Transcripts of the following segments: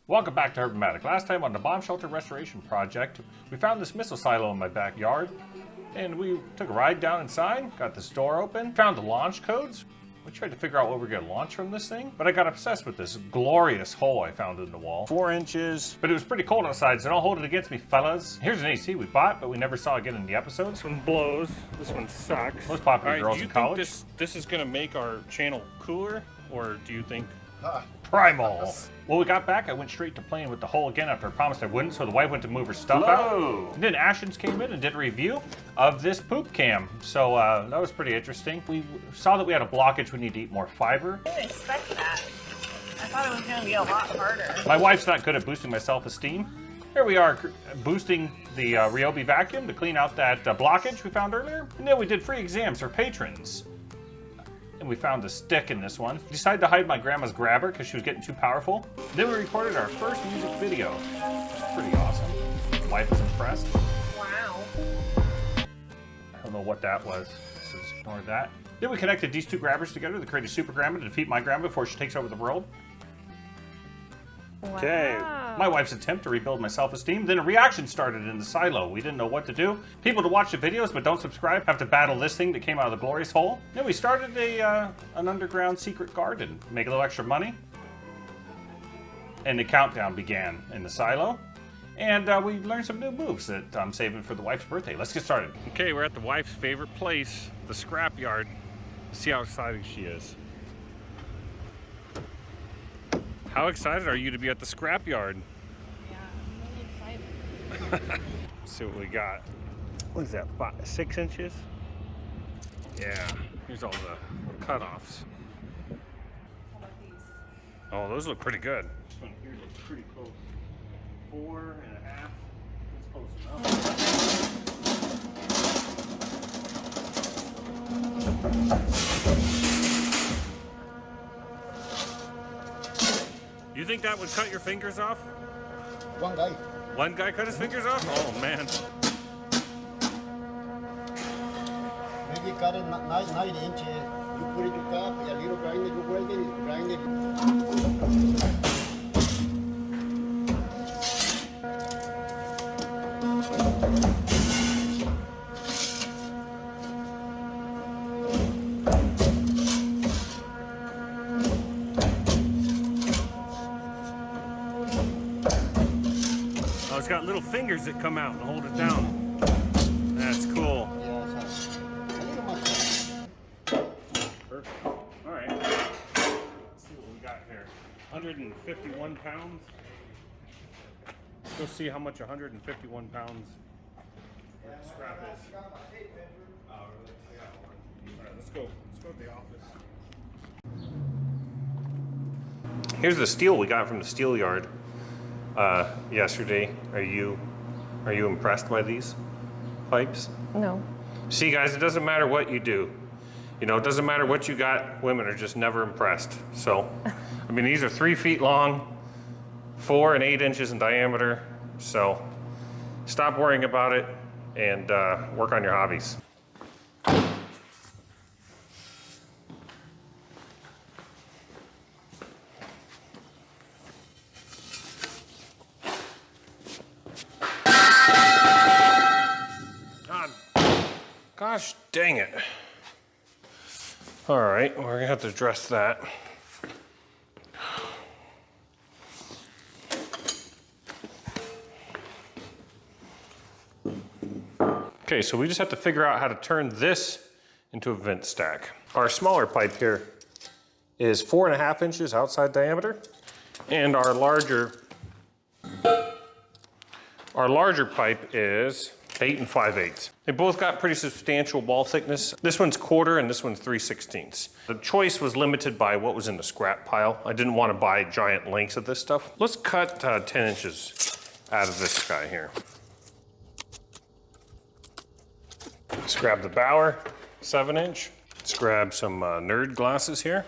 Welcome back to Herb-O-Matic. Last time on the bomb shelter restoration project, we found this missile silo in my backyard, and we took a ride down inside, got this door open, found the launch codes. We tried to figure out what we're going to launch from this thing, but I got obsessed with this glorious hole I found in the wall. 4 inches, but it was pretty cold outside, so don't hold it against me, fellas. Here's an AC we bought, but we never saw again in the episode. This one blows. This one sucks. Most popular girls in college. Do you think this is going to make our channel cooler, or do you think... Primal. Well, we got back, I went straight to playing with the hole again after I promised I wouldn't, so the wife went to move her stuff out. And then Ashens came in and did a review of this poop cam. So that was pretty interesting. We saw that we had a blockage, we need to eat more fiber. I didn't expect that. I thought it was going to be a lot harder. My wife's not good at boosting my self-esteem. Here we are boosting the Ryobi vacuum to clean out that blockage we found earlier. And then we did free exams for patrons. And we found a stick in this one. Decided to hide my grandma's grabber because she was getting too powerful. Then we recorded our first music video. Pretty awesome. Wife was impressed. Wow. I don't know what that was, so just ignore that. Then we connected these two grabbers together to create a super grandma to defeat my grandma before she takes over the world. Wow. Okay, my wife's attempt to rebuild my self-esteem. Then a reaction started in the silo. We didn't know what to do. People to watch the videos but don't subscribe have to battle this thing that came out of the glorious hole. Then we started an underground secret garden, make a little extra money. And the countdown began in the silo. And we learned some new moves that I'm saving for the wife's birthday. Let's get started. Okay, we're at the wife's favorite place, the scrap yard. See how excited she is. How excited are you to be at the scrap yard? Yeah, I'm really excited. Let's see what we got. What is that, 6 inches? Yeah, here's all the cutoffs. How about these? Oh, those look pretty good. This one here looks pretty close. 4.5. That's close enough. You think that would cut your fingers off? One guy. One guy cut his fingers off? Oh man. Maybe cut it 9 inches. You put it to cup, a little grinder, you grind it. Oh, it's got little fingers that come out and hold it down. That's cool. Yeah, so a little much. Perfect. All right. Let's see what we got here. 151 pounds. Let's go see how much 151 pounds of scrap is. All right, let's go to the office. Here's the steel we got from the steel yard yesterday. Are you impressed by these pipes? No. See, guys, it doesn't matter what you do. You know, it doesn't matter what you got. Women are just never impressed. So, I mean, these are 3 feet long, 4 and 8 inches in diameter. So, stop worrying about it and work on your hobbies. Gosh dang it. All right, we're gonna have to address that. Okay, so we just have to figure out how to turn this into a vent stack. Our smaller pipe here is 4.5 inches outside diameter, and our larger pipe is 8 5/8. They both got pretty substantial wall thickness. This one's 1/4 and this one's 3/16. The choice was limited by what was in the scrap pile. I didn't want to buy giant lengths of this stuff. Let's cut 10 inches out of this guy here. Let's grab the Bauer 7-inch. Let's grab some nerd glasses here.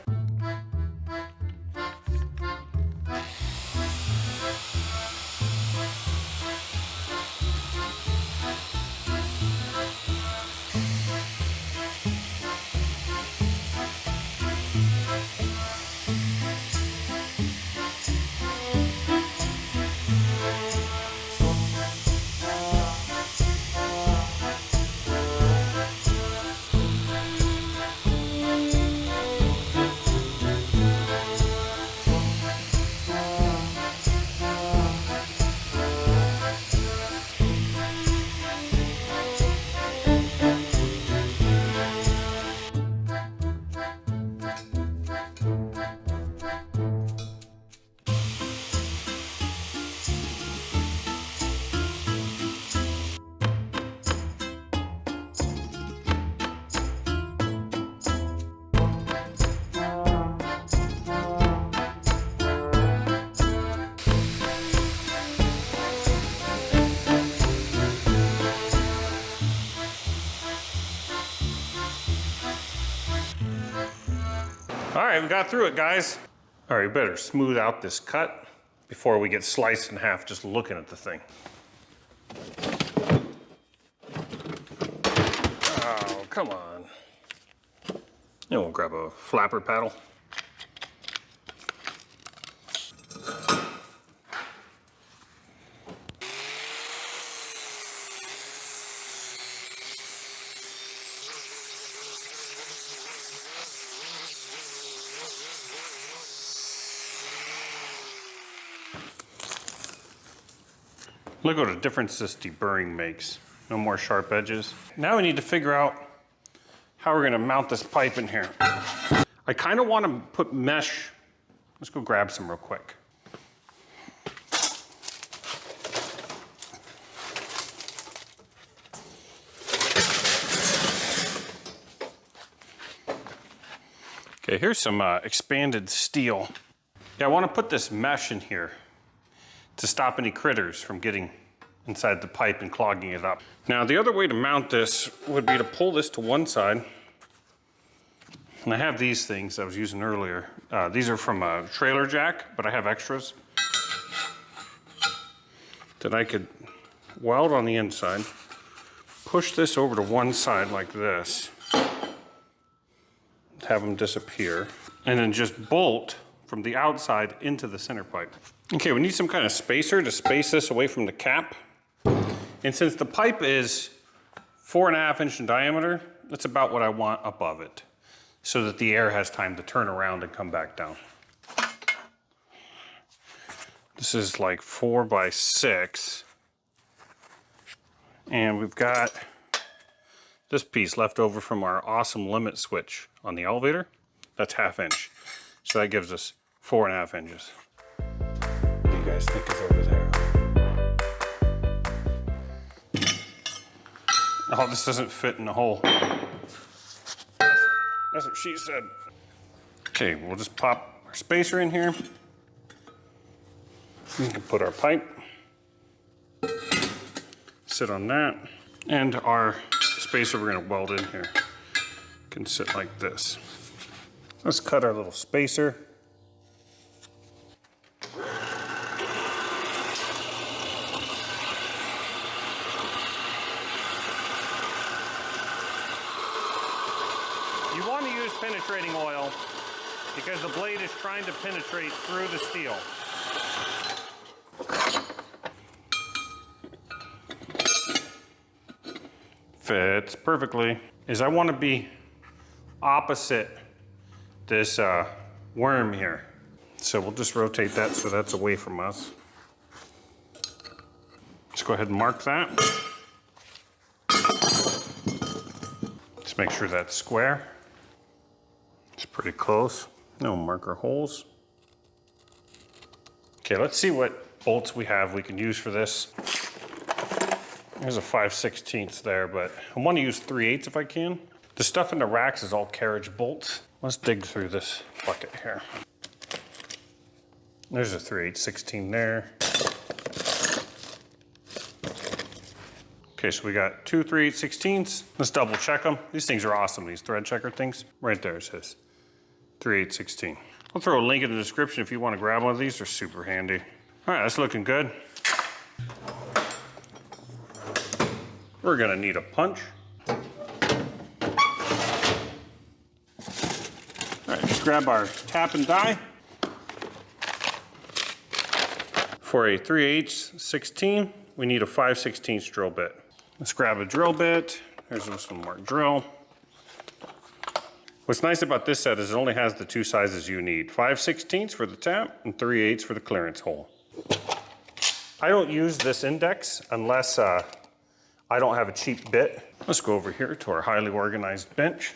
right, we got through it, guys. All right, we better smooth out this cut before we get sliced in half just looking at the thing. Oh, come on. And we'll grab a flapper paddle. Look what a difference this deburring makes. No more sharp edges. Now we need to figure out how we're gonna mount this pipe in here. I kind of want to put mesh. Let's go grab some real quick. Okay, here's some expanded steel. Yeah, I want to put this mesh in here to stop any critters from getting inside the pipe and clogging it up. Now, the other way to mount this would be to pull this to one side. And I have these things I was using earlier. These are from a trailer jack, but I have extras that I could weld on the inside, push this over to one side like this, have them disappear, and then just bolt from the outside into the center pipe. Okay, we need some kind of spacer to space this away from the cap. And since the pipe is 4.5 inches in diameter, that's about what I want above it, so that the air has time to turn around and come back down. This is like 4 by 6. And we've got this piece left over from our awesome limit switch on the elevator. That's 1/2 inch. So that gives us 4.5 inches. What do you guys think is over there? Oh, this doesn't fit in the hole. That's what she said. Okay, we'll just pop our spacer in here. We can put our pipe, sit on that, and our spacer we're gonna weld in here can sit like this. Let's cut our little spacer. You want to use penetrating oil because the blade is trying to penetrate through the steel. Fits perfectly. I want to be opposite this worm here. So we'll just rotate that so that's away from us. Let's go ahead and mark that. Just make sure that's square. It's pretty close. Now we'll mark our holes. Okay, let's see what bolts we have we can use for this. There's a 5/16 there, but I want to use 3/8 if I can. The stuff in the racks is all carriage bolts. Let's dig through this bucket here. There's a 3/8/16 there. Okay, so we got 2 3/8/16. Let's double check them. These things are awesome, these thread checker things. Right there it says 3/8/16. I'll throw a link in the description if you want to grab one of these. They're super handy. All right, that's looking good. We're gonna need a punch. All right, just grab our tap and die. For a 3/8/16, we need a 5/16 drill bit. Let's grab a drill bit. There's this one marked drill. What's nice about this set is it only has the 2 sizes you need. 5/16 for the tap and 3/8 for the clearance hole. I don't use this index unless I don't have a cheap bit. Let's go over here to our highly organized bench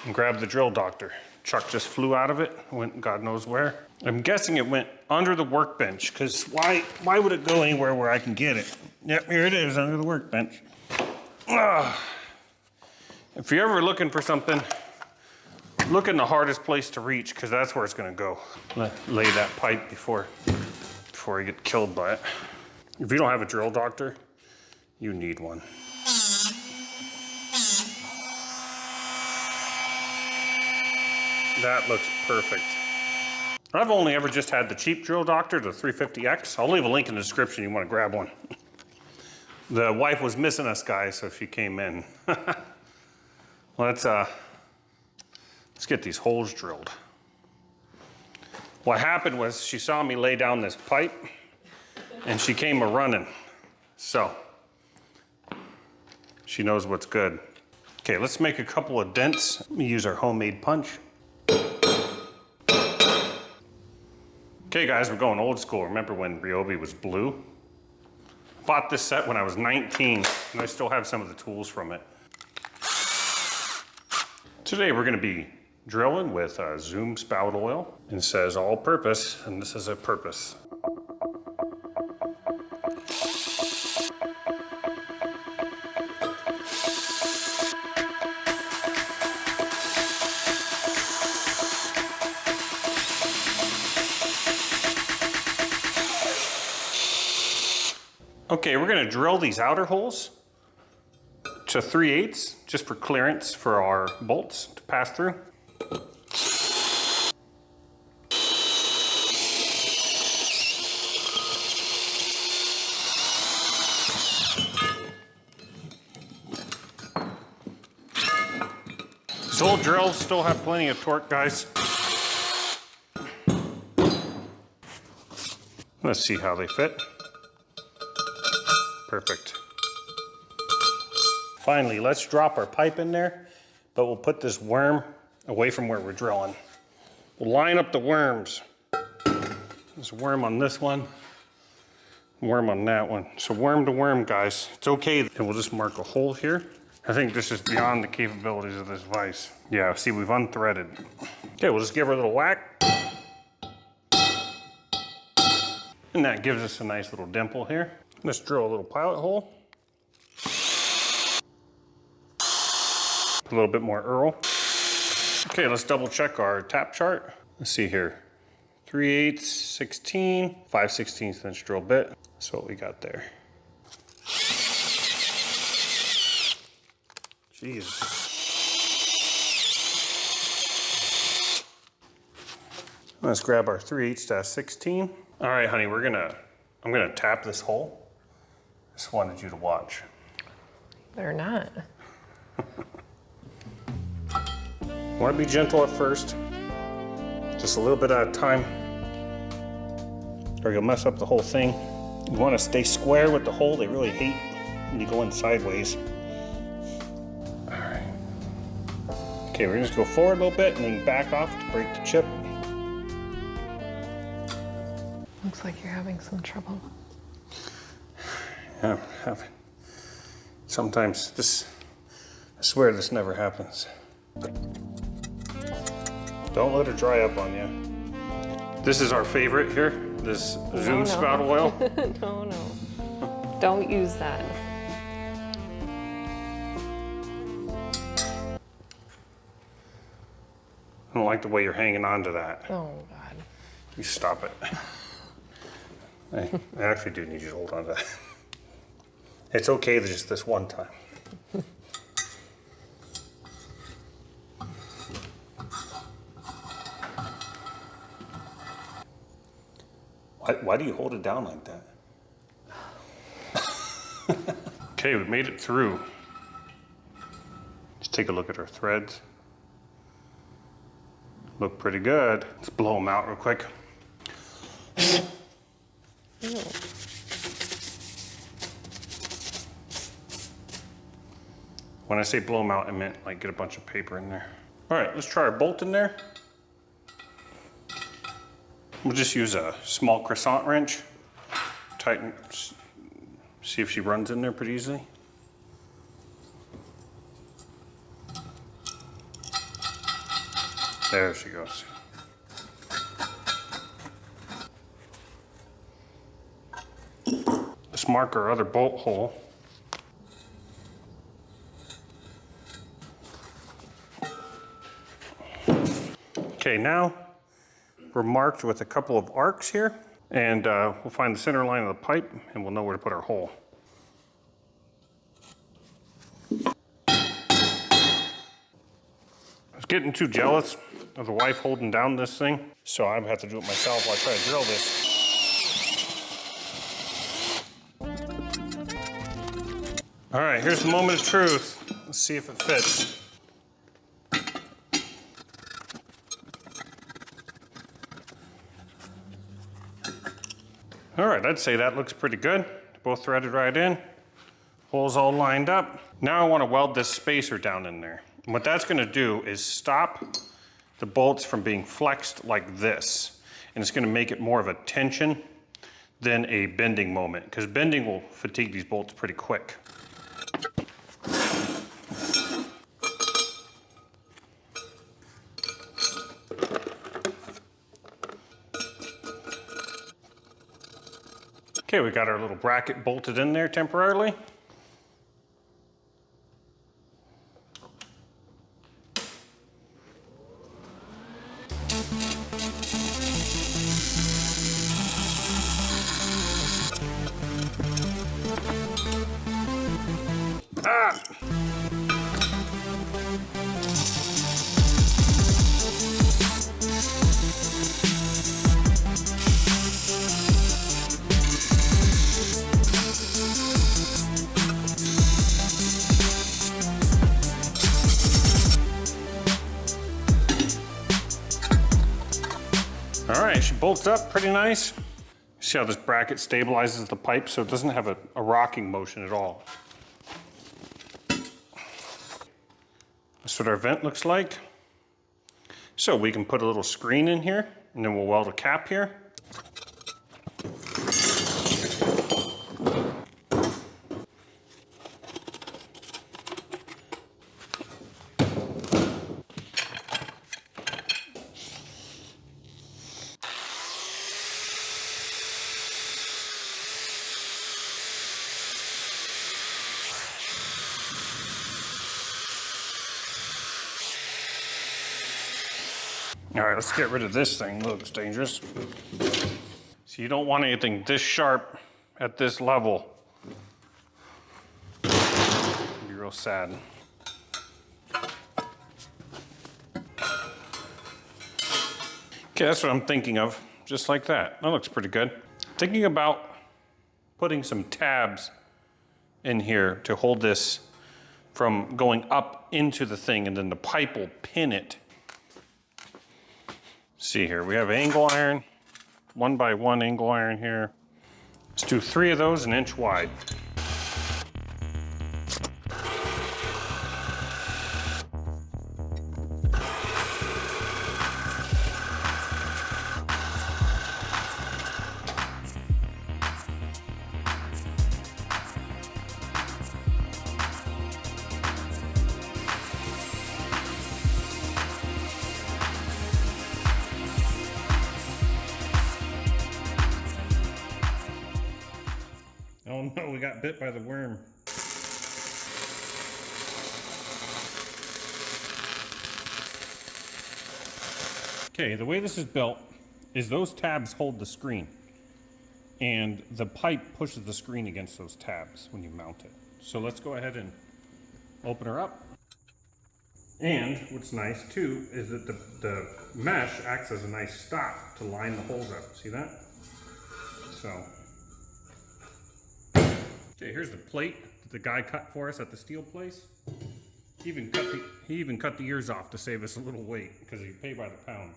and grab the drill doctor. Chuck just flew out of it, went God knows where. I'm guessing it went under the workbench, because why would it go anywhere where I can get it? Yep, here it is, under the workbench. If you're ever looking for something, look in the hardest place to reach, because that's where it's gonna go. Lay that pipe before you get killed by it. If you don't have a drill doctor, you need one. That looks perfect. I've only ever just had the cheap drill doctor, the 350X. I'll leave a link in the description if you want to grab one. The wife was missing us, guys, so she came in. Let's get these holes drilled. What happened was she saw me lay down this pipe and she came a-running. So, she knows what's good. Okay, let's make a couple of dents. Let me use our homemade punch. Okay guys, we're going old school. Remember when Ryobi was blue? Bought this set when I was 19 and I still have some of the tools from it. Today we're gonna be drilling with Zoom spout oil. It says all purpose, and this is a purpose. Okay, we're gonna drill these outer holes to 3/8 just for clearance for our bolts to pass through. These old drills still have plenty of torque, guys. Let's see how they fit. Perfect. Finally, let's drop our pipe in there, but we'll put this worm away from where we're drilling. We'll line up the worms. There's a worm on this one, worm on that one. So worm to worm, guys. It's okay. And we'll just mark a hole here. I think this is beyond the capabilities of this vise. Yeah, see, we've unthreaded. Okay, we'll just give her a little whack. And that gives us a nice little dimple here. Let's drill a little pilot hole. Put a little bit more Earl. Okay, let's double check our tap chart. Let's see here. 3/8, 16, 5/16 inch drill bit. That's what we got there. Jeez. Let's grab our 3/8-16. All right, honey, I'm gonna tap this hole. Just wanted you to watch. They're not. Want to be gentle at first, just a little bit at a time, or you'll mess up the whole thing. You want to stay square with the hole. They really hate when you go in sideways. All right. Okay, we're gonna just go forward a little bit and then back off to break the chip. Looks like you're having some trouble. Yeah, sometimes this, I swear this never happens. Don't let it dry up on you. This is our favorite here, this Zoom spout oil. No, no. Don't use that. I don't like the way you're hanging on to that. Oh, God. You stop it. I actually do need you to hold on to that. It's okay just this one time. Why do you hold it down like that? Okay, we made it through. Let's take a look at our threads. Look pretty good. Let's blow them out real quick. When I say blow them out, I meant like get a bunch of paper in there. All right, let's try our bolt in there. We'll just use a small croissant wrench. Tighten, see if she runs in there pretty easily. There she goes. Let's mark our other bolt hole. Okay, now we're marked with a couple of arcs here, and we'll find the center line of the pipe and we'll know where to put our hole. Let's getting too jealous of the wife holding down this thing, so I'm gonna have to do it myself while I try to drill this. All right, here's the moment of truth. Let's see if it fits. All right, I'd say that looks pretty good. Both threaded right in. Holes all lined up. Now I want to weld this spacer down in there. And what that's going to do is stop the bolts from being flexed like this. And it's going to make it more of a tension than a bending moment, because bending will fatigue these bolts pretty quick. Okay, we got our little bracket bolted in there temporarily. All right, she bolts up pretty nice. See how this bracket stabilizes the pipe so it doesn't have a rocking motion at all. That's what our vent looks like. So we can put a little screen in here, and then we'll weld a cap here. All right, let's get rid of this thing. It looks dangerous. So you don't want anything this sharp at this level. It'd be real sad. Okay, that's what I'm thinking of, just like that. That looks pretty good. Thinking about putting some tabs in here to hold this from going up into the thing, and then the pipe will pin it. See here, we have angle iron, 1x1 angle iron here. Let's do 3 of those, an inch wide. Oh no, we got bit by the worm. Okay, the way this is built is those tabs hold the screen, and the pipe pushes the screen against those tabs when you mount it. So let's go ahead and open her up. And what's nice too is that the mesh acts as a nice stop to line the holes up. See that? So, okay, here's the plate that the guy cut for us at the steel place. He even cut the ears off to save us a little weight because he paid by the pound.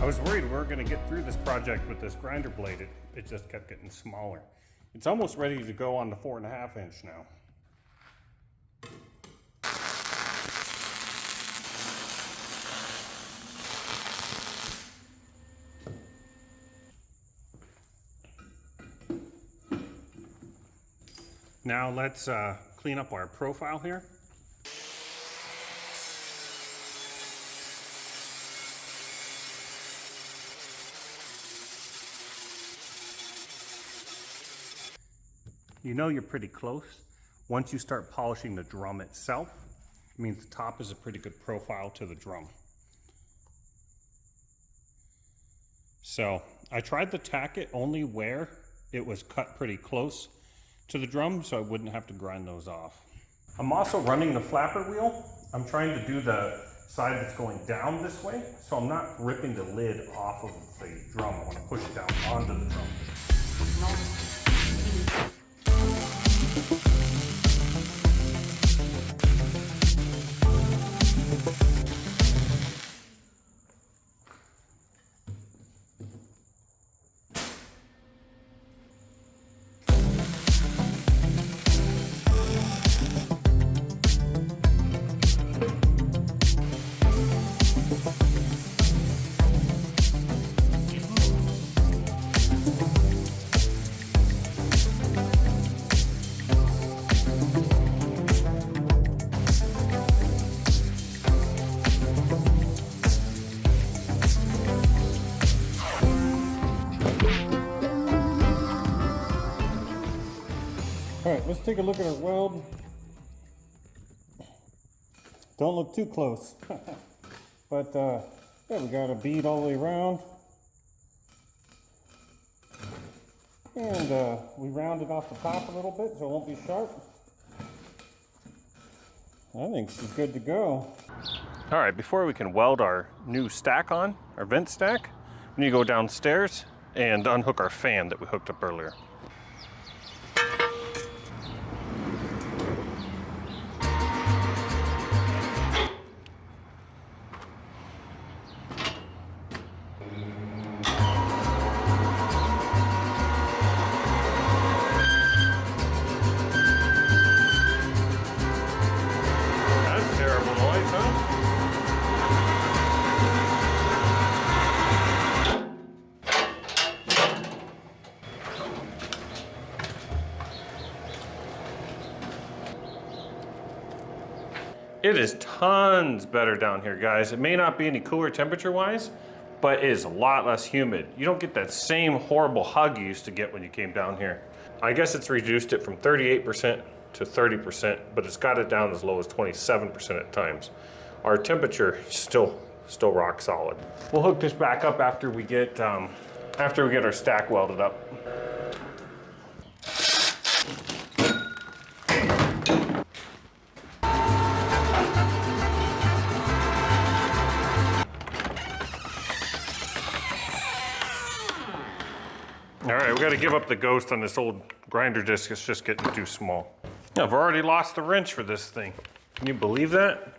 I was worried we weren't going to get through this project with this grinder blade. It just kept getting smaller. It's almost ready to go on the 4.5 inch now. Now let's clean up our profile here. You know you're pretty close once you start polishing the drum itself. It means the top is a pretty good profile to the drum. So I tried to tack it only where it was cut pretty close to the drum so I wouldn't have to grind those off. I'm also running the flapper wheel. I'm trying to do the side that's going down this way, so I'm not ripping the lid off of the drum. I want to push it down onto the drum. All right, let's take a look at our weld. Don't look too close. But yeah, we got a bead all the way around. And we rounded off the top a little bit so it won't be sharp. I think she's good to go. All right, before we can weld our new stack on, our vent stack, we need to go downstairs and unhook our fan that we hooked up earlier. It is tons better down here, guys. It may not be any cooler temperature-wise, but it is a lot less humid. You don't get that same horrible hug you used to get when you came down here. I guess it's reduced it from 38% to 30%, but it's got it down as low as 27% at times. Our temperature is still rock solid. We'll hook this back up after we get our stack welded up. All right, we got to give up the ghost on this old grinder disc. It's just getting too small. I've already lost the wrench for this thing. Can you believe that?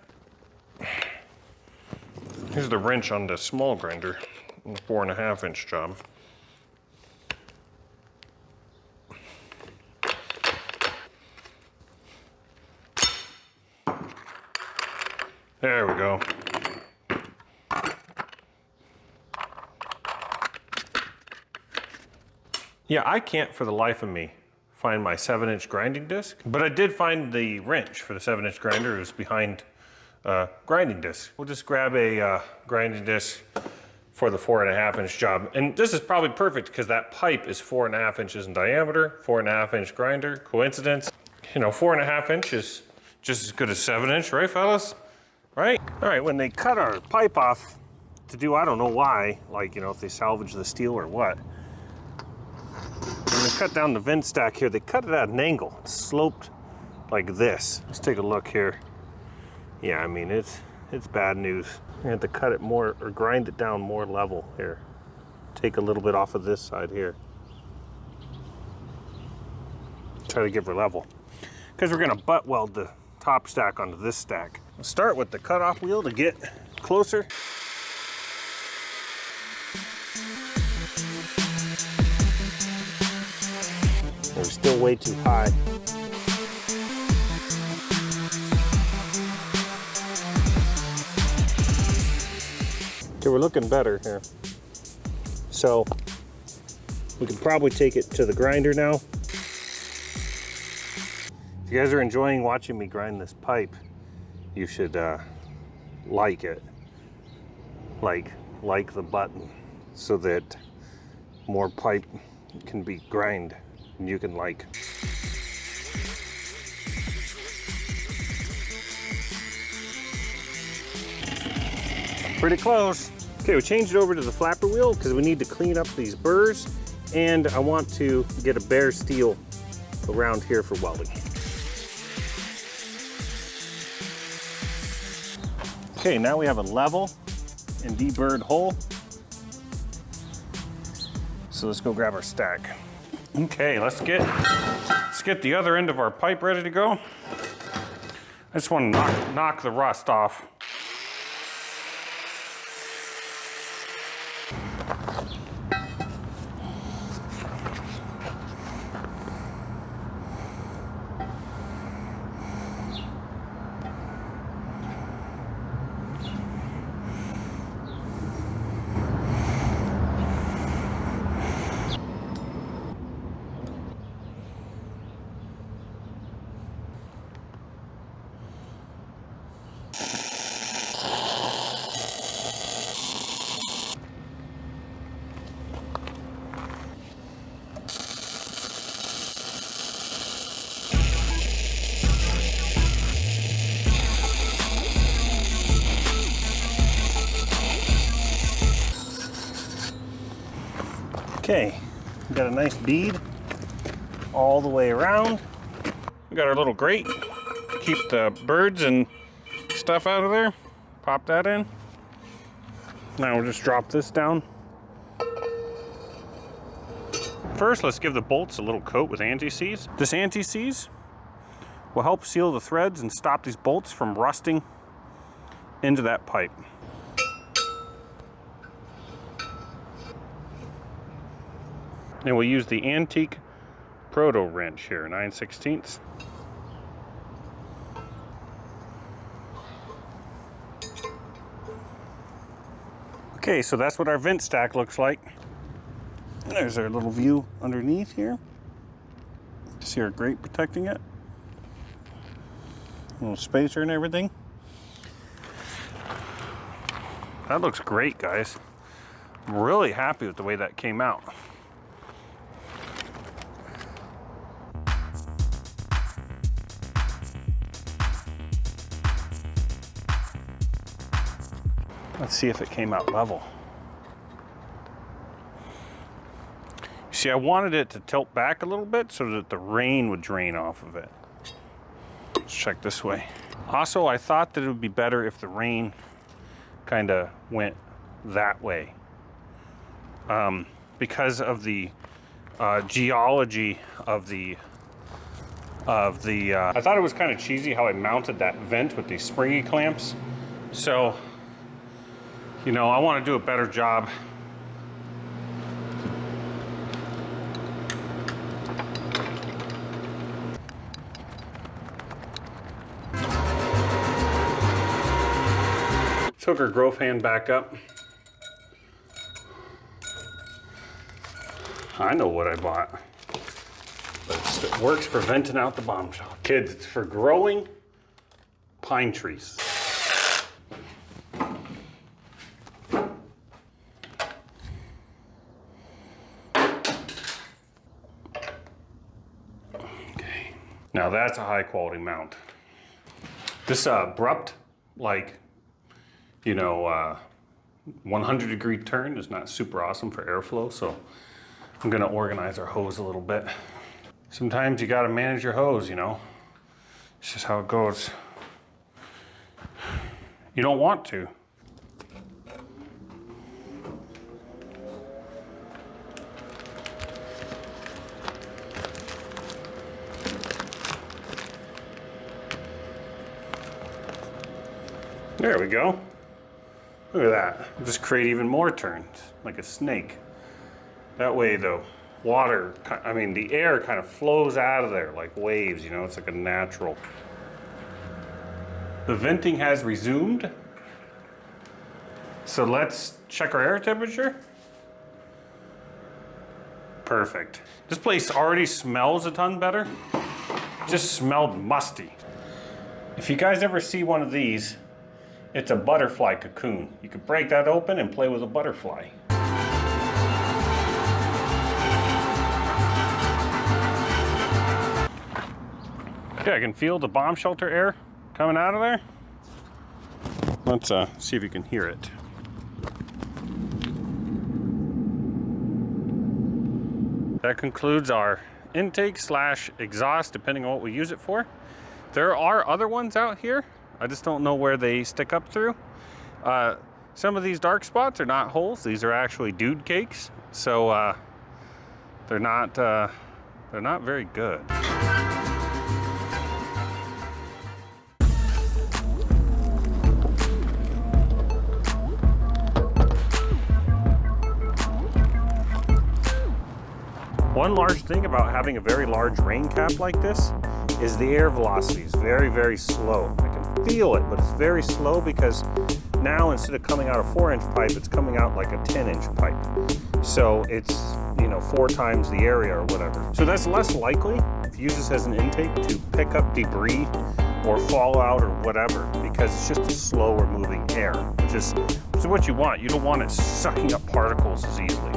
Here's the wrench on the small grinder, the 4.5 inch job. There we go. Yeah, I can't for the life of me find my 7-inch grinding disc, but I did find the wrench for the 7-inch grinder. It was behind grinding disc. We'll just grab a grinding disc for the 4.5 inch job. And this is probably perfect because that pipe is 4.5 inches in diameter, 4.5 inch grinder, coincidence. You know, 4.5 inches just as good as 7 inch, right fellas? Right? All right, when they cut our pipe off to do, I don't know why, like, you know, if they salvage the steel or what, when they cut down the vent stack here, they cut it at an angle. It's sloped like this. Let's take a look here. Yeah, I mean, it's bad news. You have to cut it more, or grind it down more level here. Take a little bit off of this side here. Try to give her level. Because we're gonna butt weld the top stack onto this stack. We'll start with the cutoff wheel to get closer. There's still way too high. Okay, we're looking better here. So we can probably take it to the grinder now. If you guys are enjoying watching me grind this pipe, you should like it. Like the button so that more pipe can be grind and you can like. Pretty close. Okay, we changed it over to the flapper wheel because we need to clean up these burrs, and I want to get a bare steel around here for welding. Okay, now we have a level and deburred hole. So let's go grab our stack. Okay, let's get the other end of our pipe ready to go. I just want to knock the rust off. Okay, we got a nice bead all the way around. We got our little grate to keep the birds and stuff out of there. Pop that in. Now we'll just drop this down. First, let's give the bolts a little coat with anti-seize. This anti-seize will help seal the threads and stop these bolts from rusting into that pipe. And we'll use the antique proto wrench here, 9/16. Okay, so that's what our vent stack looks like. And there's our little view underneath here. See our grate protecting it. A little spacer and everything. That looks great, guys. I'm really happy with the way that came out. Let's see if it came out level. See, I wanted it to tilt back a little bit so that the rain would drain off of it. Let's check this way. Also, I thought that it would be better if the rain kind of went that way. Because of the geology of the I thought it was kind of cheesy how I mounted that vent with these springy clamps. So, you know, I want to do a better job. Took our growth hand back up. I know what I bought, but it works for venting out the bomb shell. Kids, it's for growing pine trees. Now that's a high quality mount. This abrupt, like, you know, 100-degree turn is not super awesome for airflow, so I'm gonna organize our hose a little bit. Sometimes you gotta manage your hose, you know. It's just how it goes. You don't want to. There we go. Look at that. Just create even more turns, like a snake. That way though, water, I mean, the air kind of flows out of there like waves, you know, it's like a natural. The venting has resumed. So let's check our air temperature. Perfect. This place already smells a ton better. Just smelled musty. If you guys ever see one of these, it's a butterfly cocoon. You could break that open and play with a butterfly. Okay, I can feel the bomb shelter air coming out of there. Let's see if you can hear it. That concludes our intake slash exhaust, depending on what we use it for. There are other ones out here. I just don't know where they stick up through. Some of these dark spots are not holes. These are actually dude cakes. So they're not very good. One large thing about having a very large rain cap like this is the air velocity is very, very slow. I can feel it, but it's very slow because now instead of coming out a 4-inch pipe, it's coming out like a 10-inch pipe. So it's, you know, 4 times the area or whatever. So that's less likely, if you use this as an intake, to pick up debris or fallout or whatever, because it's just a slower moving air, which is what you want. You don't want it sucking up particles as easily.